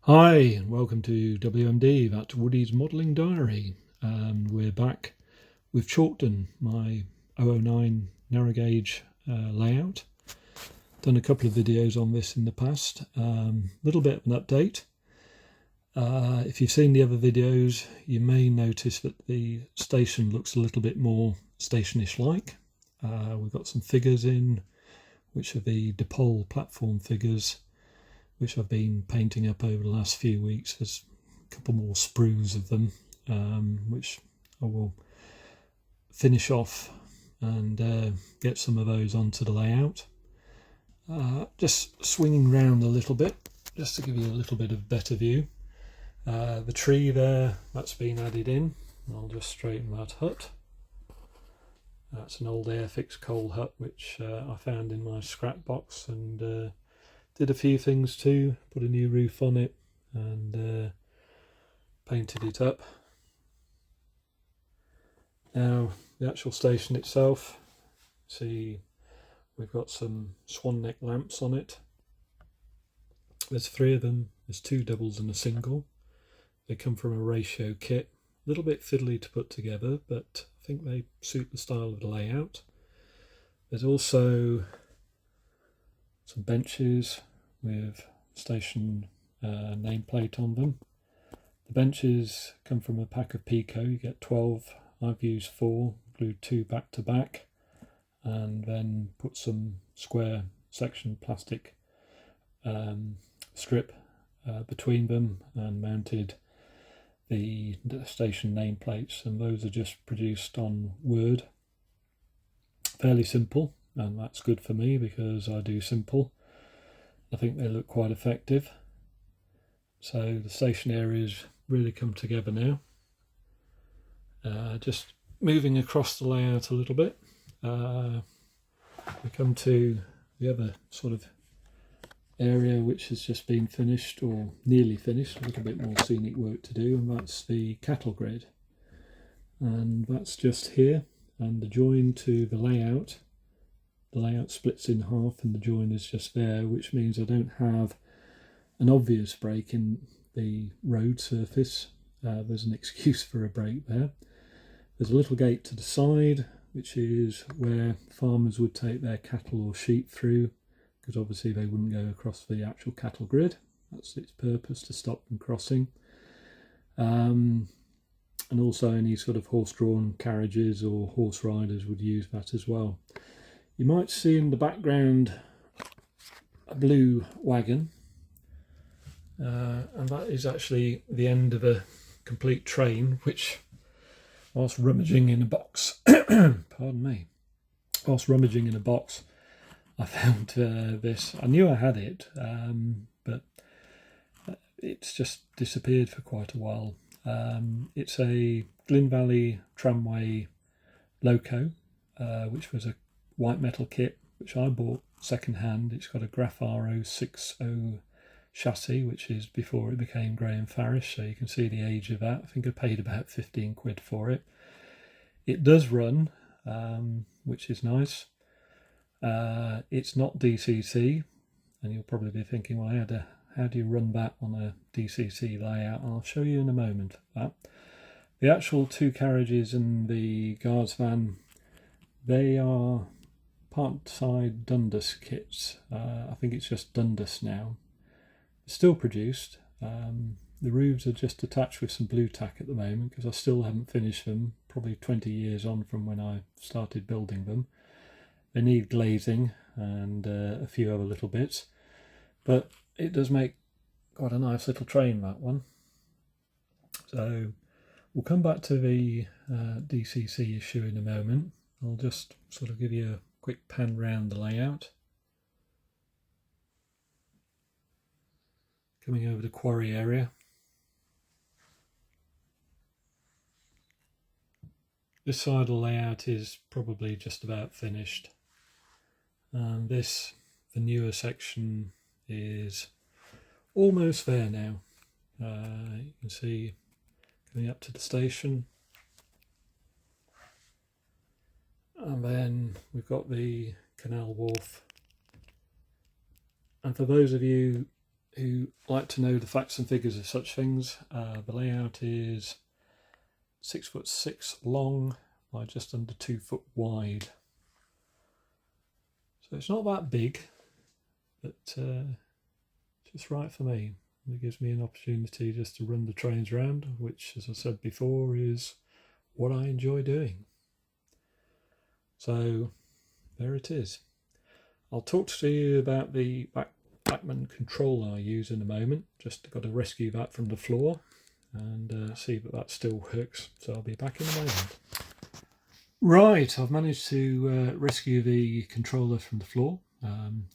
Hi and welcome to WMD, that's Woody's Modelling Diary. We're back with Chalkdon, my 009 narrow gauge layout. Done a couple of videos on this in the past, little bit of an update. If you've seen the other videos, you may notice that the station looks a little bit more stationish like. We've got some figures in, which are the dipole platform figures, which I've been painting up over the last few weeks. There's a couple more sprues of them, which I will finish off and get some of those onto the layout. Just swinging round a little bit, just to give you a little bit of better view. The tree there, that's been added in. I'll just straighten that hut. That's an old Airfix coal hut, which I found in my scrap box, and did a few things too, put a new roof on it and painted it up. Now the actual station itself, see we've got some swan neck lamps on it. There's 3 of them, there's 2 doubles and a single. They come from a ratio kit, a little bit fiddly to put together, but I think they suit the style of the layout. There's also some benches with station nameplate on them. The benches come from a pack of Pico, you get 12, I've used 4, glued 2 back to back, and then put some square section plastic strip between them and mounted the station nameplates, and those are just produced on Word. Fairly simple, and that's good for me because I do simple. I think they look quite effective. So the station areas really come together now. Just moving across the layout a little bit, we come to the other sort of area which has just been finished or nearly finished, a little bit more scenic work to do, and that's the cattle grid. And that's just here, and the join to the layout splits in half and the join is just there, which means I don't have an obvious break in the road surface. There's an excuse for a break there. There's a little gate to the side, which is where farmers would take their cattle or sheep through, because obviously they wouldn't go across the actual cattle grid. That's its purpose, to stop them crossing. And also any sort of horse-drawn carriages or horse riders would use that as well. You might see in the background a blue wagon, and that is actually the end of a complete train, which, whilst rummaging in a box, pardon me, whilst rummaging in a box, I found this. I knew I had it, but it's just disappeared for quite a while. It's a Glyn Valley tramway loco, which was a white metal kit which I bought second hand. It's got a Graffaro 60 chassis, which is before it became Graham Farish, so you can see the age of that. I think I paid about 15 quid for it. It does run, which is nice. It's not DCC, and you'll probably be thinking, well, how do you run that on a DCC layout? I'll show you in a moment that. The actual 2 carriages in the guards van, they are part-side Dundas kits. I think it's just Dundas now. It's still produced. The roofs are just attached with some blue tack at the moment because I still haven't finished them, probably 20 years on from when I started building them. They need glazing and a few other little bits, but it does make quite a nice little train, that one. So we'll come back to the DCC issue in a moment. I'll just sort of give you a quick pan round the layout. Coming over the quarry area. This side of the layout is probably just about finished. And this, the newer section, is almost there now. You can see coming up to the station. And then we've got the canal wharf. And for those of you who like to know the facts and figures of such things, the layout is 6'6" long by just under 2 foot wide. So it's not that big, but just right for me. It gives me an opportunity just to run the trains around, which, as I said before, is what I enjoy doing. So there it is. I'll talk to you about the Bachmann controller I use in a moment. Just got to rescue that from the floor and see that still works. So I'll be back in a moment. Right, I've managed to rescue the controller from the floor.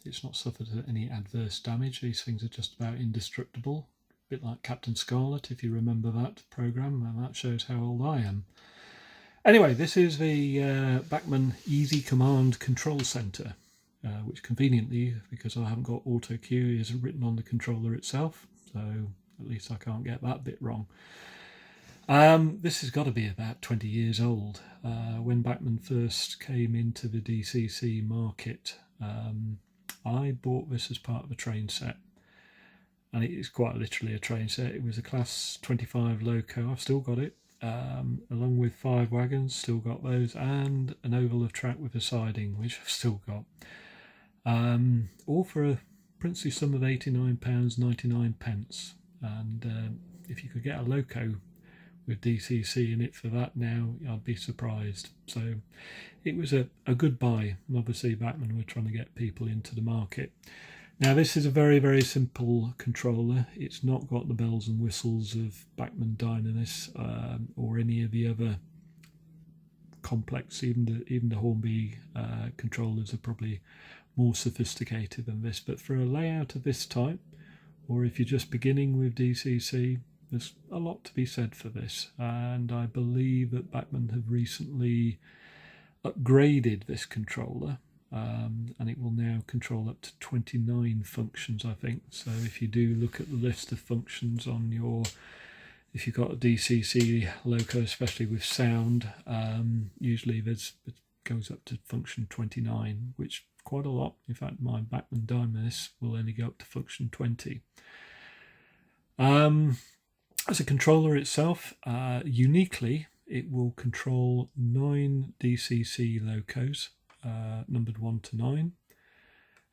It's not suffered any adverse damage. These things are just about indestructible. A bit like Captain Scarlet, if you remember that programme, and that shows how old I am. Anyway, this is the Bachmann EZ Command Control Center, which conveniently, because I haven't got auto cue, is written on the controller itself, so at least I can't get that bit wrong. This has got to be about 20 years old. When Bachmann first came into the DCC market, I bought this as part of a train set, and it is quite literally a train set. It was a class 25 loco. I've still got it, along with 5 wagons, still got those, and an oval of track with a siding, which I've still got. All for a princely sum of £89.99, and if you could get a loco with DCC in it for that now, I'd be surprised. So it was a good buy, and obviously Bachmann were trying to get people into the market. Now this is a very, very simple controller. It's not got the bells and whistles of Bachmann Dynamos or any of the other complex, even the Hornby controllers are probably more sophisticated than this, but for a layout of this type, or if you're just beginning with DCC, there's a lot to be said for this, and I believe that Bachmann have recently upgraded this controller, and it will now control up to 29 functions, I think. So if you do look at the list of functions on your, if you've got a DCC loco, especially with sound, usually it goes up to function 29, which is quite a lot. In fact, my Bachmann Dynamos will only go up to function 20. As a controller itself, uniquely, it will control 9 DCC locos, numbered 1 to 9.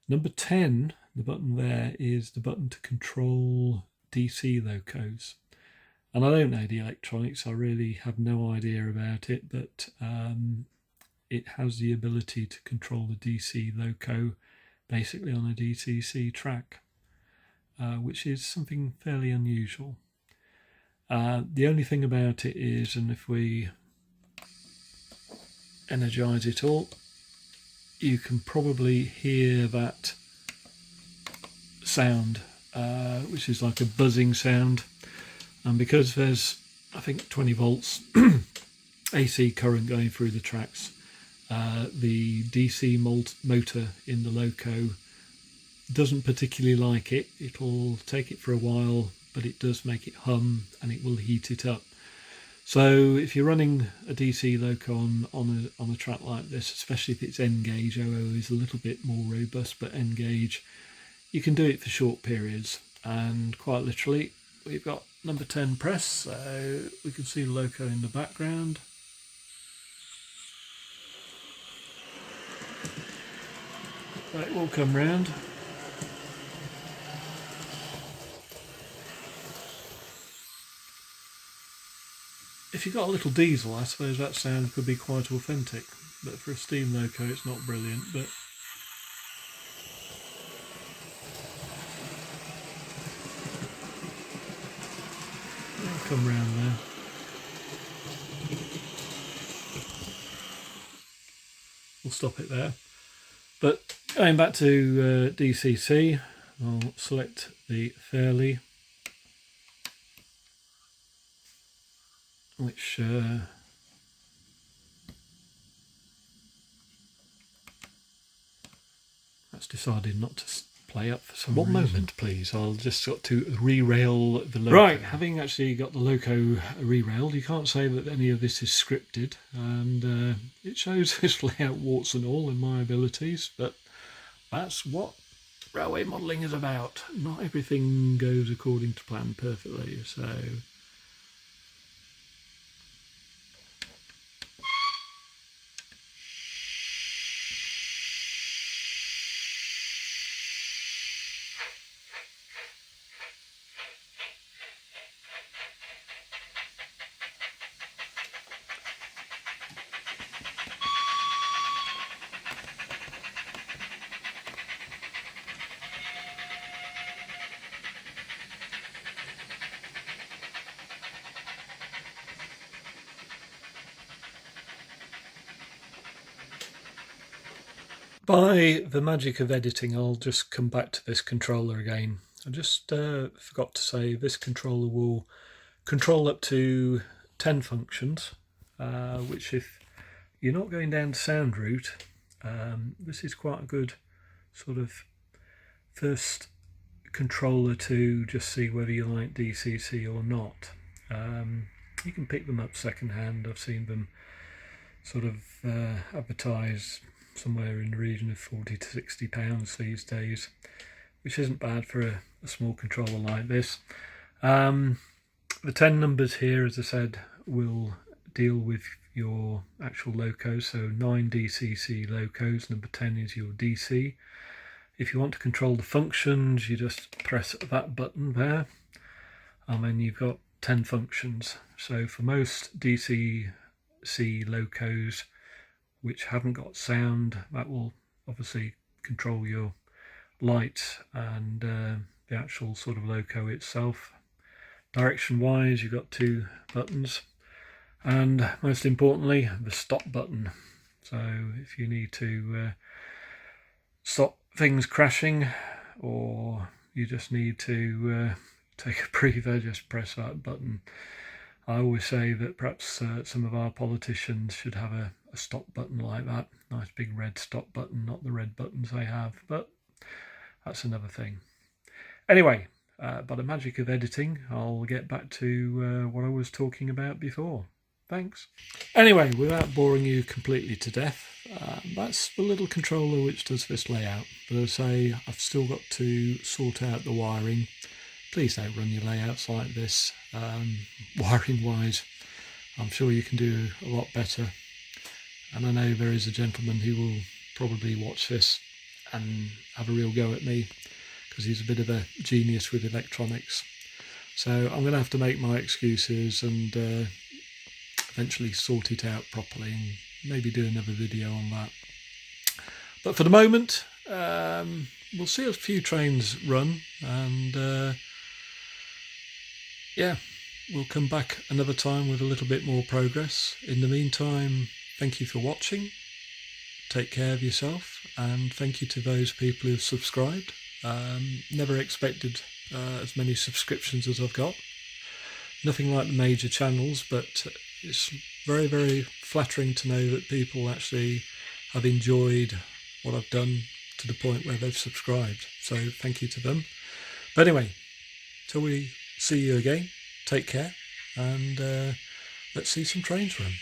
Number 10, the button there, is the button to control DC locos. And I don't know the electronics, I really have no idea about it, but it has the ability to control the DC loco basically on a DCC track, which is something fairly unusual. The only thing about it is, and if we energize it all, you can probably hear that sound, which is like a buzzing sound. And because there's, I think, 20 volts AC current going through the tracks, the DC motor in the loco doesn't particularly like it. It'll take it for a while, but it does make it hum and it will heat it up. So if you're running a DC loco on a track like this, especially if it's N-gauge, OO is a little bit more robust, but N-gauge, you can do it for short periods. And quite literally, we've got number 10 press, so we can see the loco in the background. So it will come round. If you've got a little diesel, I suppose that sound could be quite authentic, but for a steam loco it's not brilliant. But it'll come round there. We'll stop it there. But going back to DCC, I'll select the Fairley, which that's decided not to play up for some reason. One moment, please. I'll just got to re-rail the loco. Right, having actually got the loco re-railed, you can't say that any of this is scripted, and it shows this layout warts and all in my abilities, but that's what railway modelling is about. Not everything goes according to plan perfectly, so by the magic of editing, I'll just come back to this controller again. I just forgot to say this controller will control up to 10 functions, which if you're not going down the sound route, this is quite a good sort of first controller to just see whether you like DCC or not. You can pick them up second-hand. I've seen them sort of advertised somewhere in the region of £40 to £60 these days, which isn't bad for a small controller like this. The 10 numbers here, as I said, will deal with your actual locos, so 9 DCC locos, number 10 is your DC. If you want to control the functions, you just press that button there, and then you've got 10 functions. So for most DCC locos which haven't got sound, that will obviously control your light and the actual sort of loco itself. Direction wise, you've got 2 buttons, and most importantly the stop button. So if you need to stop things crashing, or you just need to take a breather, just press that button. I always say that perhaps some of our politicians should have a stop button like that, nice big red stop button, not the red buttons they have, but that's another thing. Anyway, by the magic of editing, I'll get back to what I was talking about before. Thanks. Anyway, without boring you completely to death, that's the little controller which does this layout. But as I say, I've still got to sort out the wiring. Please don't run your layouts like this. Wiring wise, I'm sure you can do a lot better. And I know there is a gentleman who will probably watch this and have a real go at me, because he's a bit of a genius with electronics. So I'm going to have to make my excuses and eventually sort it out properly and maybe do another video on that. But for the moment, we'll see a few trains run, and yeah, we'll come back another time with a little bit more progress. In the meantime, thank you for watching, take care of yourself, and thank you to those people who've subscribed. Never expected as many subscriptions as I've got. Nothing like the major channels, but it's very, very flattering to know that people actually have enjoyed what I've done to the point where they've subscribed. So thank you to them. But anyway, till we see you again, take care, and let's see some trains run.